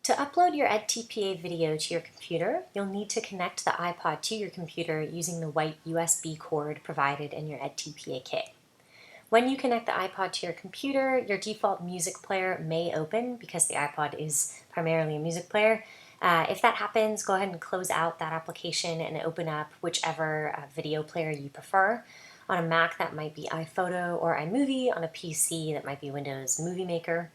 To upload your edTPA video to your computer, you'll need to connect the iPod to your computer using the white USB cord provided in your edTPA kit. When you connect the iPod to your computer, your default music player may open because the iPod is primarily a music player. If that happens, go ahead and close out that application and open up whichever video player you prefer. On a Mac, that might be iPhoto or iMovie. On a PC, that might be Windows Movie Maker.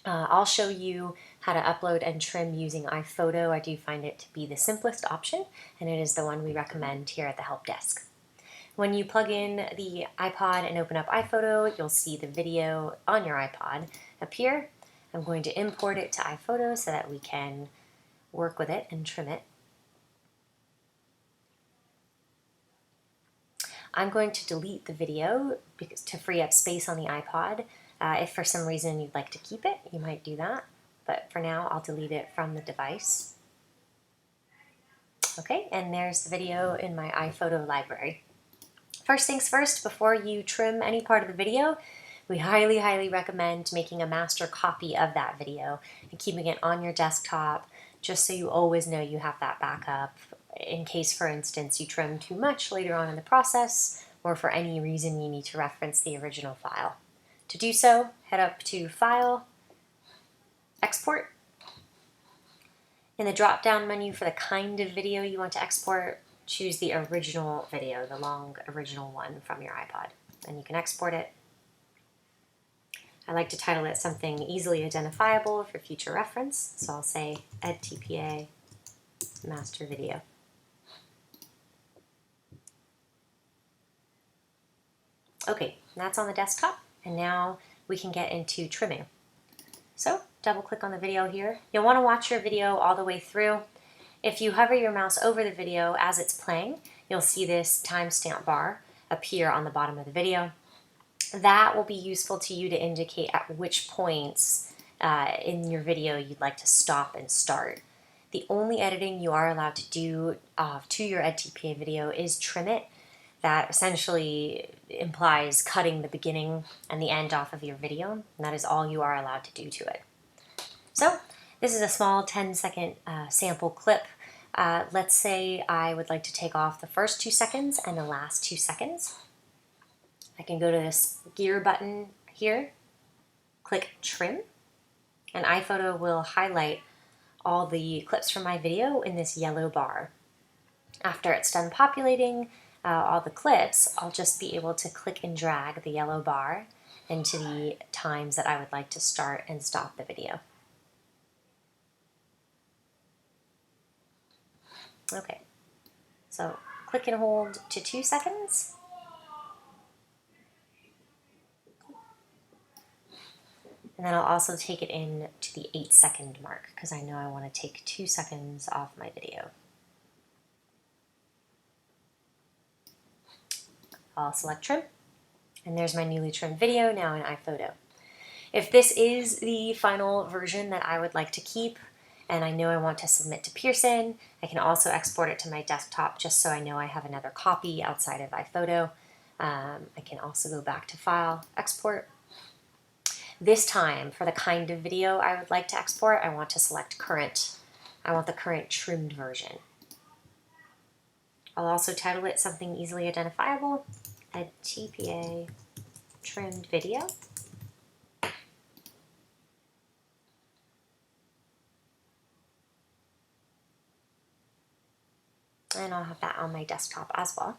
I'll show you how to upload and trim using iPhoto. I do find it to be the simplest option, and it is the one we recommend here at the help desk. When you plug in the iPod and open up iPhoto, you'll see the video on your iPod appear. I'm going to import it to iPhoto so that we can work with it and trim it. I'm going to delete the video to free up space on the iPod. If for some reason you'd like to keep it, you might do that. But for now, I'll delete it from the device. Okay, and there's the video in my iPhoto library. First things first, before you trim any part of the video, we highly recommend making a master copy of that video and keeping it on your desktop just so you always know you have that backup in case, for instance, you trim too much later on in the process or for any reason you need to reference the original file. To do so, head up to File, Export. In the drop-down menu for the kind of video you want to export, choose the original video, the long original one from your iPod, and you can export it. I like to title it something easily identifiable for future reference, so I'll say edTPA master video. Okay, that's on the desktop, and now we can get into trimming. So, double click on the video here. You'll want to watch your video all the way through. If you hover your mouse over the video as it's playing, you'll see this timestamp bar appear on the bottom of the video. That will be useful to you to indicate at which points in your video you'd like to stop and start. The only editing you are allowed to do to your edTPA video is trim it. That essentially implies cutting the beginning and the end off of your video, and that is all you are allowed to do to it. So, this is a small 10-second sample clip. Let's say I would like to take off the first 2 seconds and the last 2 seconds. I can go to this gear button here, click Trim, and iPhoto will highlight all the clips from my video in this yellow bar. After it's done populating all the clips, I'll just be able to click and drag the yellow bar into the times that I would like to start and stop the video. Okay, so click and hold to 2 seconds. And then I'll also take it in to the 8-second mark because I know I want to take 2 seconds off my video. I'll select trim, and there's my newly trimmed video now in iPhoto. If this is the final version that I would like to keep, and I know I want to submit to Pearson, I can also export it to my desktop just so I know I have another copy outside of iPhoto. I can also go back to File, Export. This time, for the kind of video I would like to export, I want to select Current. I want the current trimmed version. I'll also title it something easily identifiable, edTPA trimmed video. And I'll have that on my desktop as well.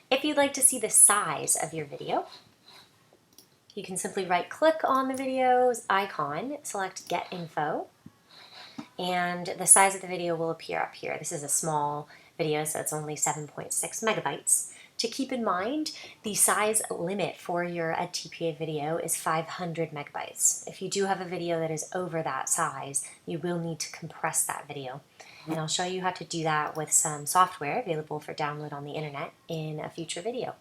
If you'd like to see the size of your video, you can simply right-click on the video's icon, select Get Info, and the size of the video will appear up here. This is a small video, so it's only 7.6 megabytes. To keep in mind, the size limit for your edTPA video is 500 megabytes. If you do have a video that is over that size, you will need to compress that video. And I'll show you how to do that with some software available for download on the internet in a future video.